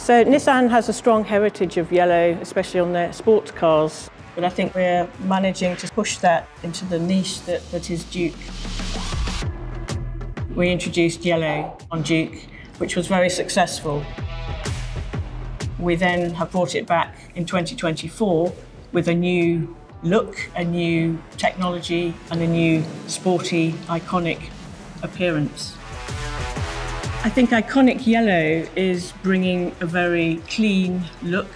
So Nissan has a strong heritage of yellow, especially on their sports cars. But I think we're managing to push that into the niche that is Duke. We introduced yellow on Duke, which was very successful. We then have brought it back in 2024 with a new look, a new technology and a new sporty, iconic appearance. I think iconic yellow is bringing a very clean look.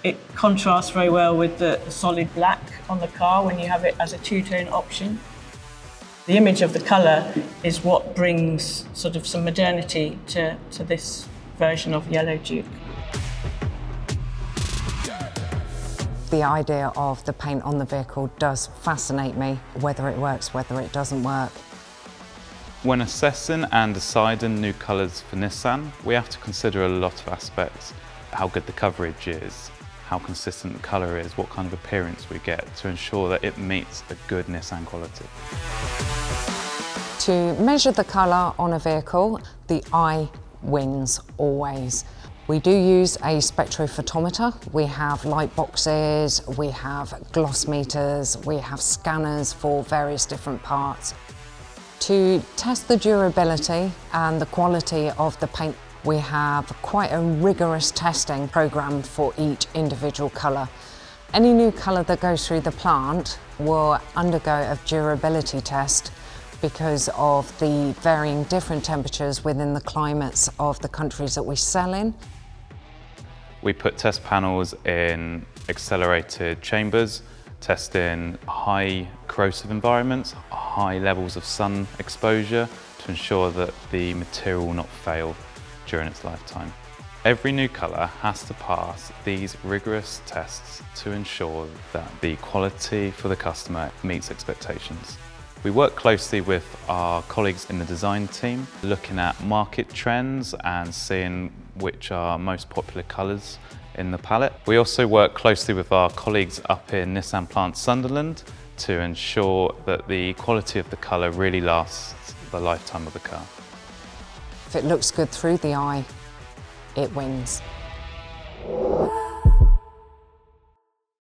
It contrasts very well with the solid black on the car when you have it as a two-tone option. The image of the colour is what brings sort of some modernity to this version of Yellow Duke. The idea of the paint on the vehicle does fascinate me, whether it works, whether it doesn't work. When assessing and deciding new colours for Nissan, we have to consider a lot of aspects. How good the coverage is, how consistent the colour is, what kind of appearance we get to ensure that it meets a good Nissan quality. To measure the colour on a vehicle, the eye wins always. We do use a spectrophotometer. We have light boxes, we have gloss meters, we have scanners for various different parts. To test the durability and the quality of the paint, we have quite a rigorous testing program for each individual colour. Any new colour that goes through the plant will undergo a durability test because of the varying different temperatures within the climates of the countries that we sell in. We put test panels in accelerated chambers, testing high corrosive environments, high levels of sun exposure to ensure that the material will not fail during its lifetime. Every new colour has to pass these rigorous tests to ensure that the quality for the customer meets expectations. We work closely with our colleagues in the design team, looking at market trends and seeing which are most popular colours in the palette. We also work closely with our colleagues up in Nissan Plant Sunderland to ensure that the quality of the colour really lasts the lifetime of the car. If it looks good through the eye, it wins.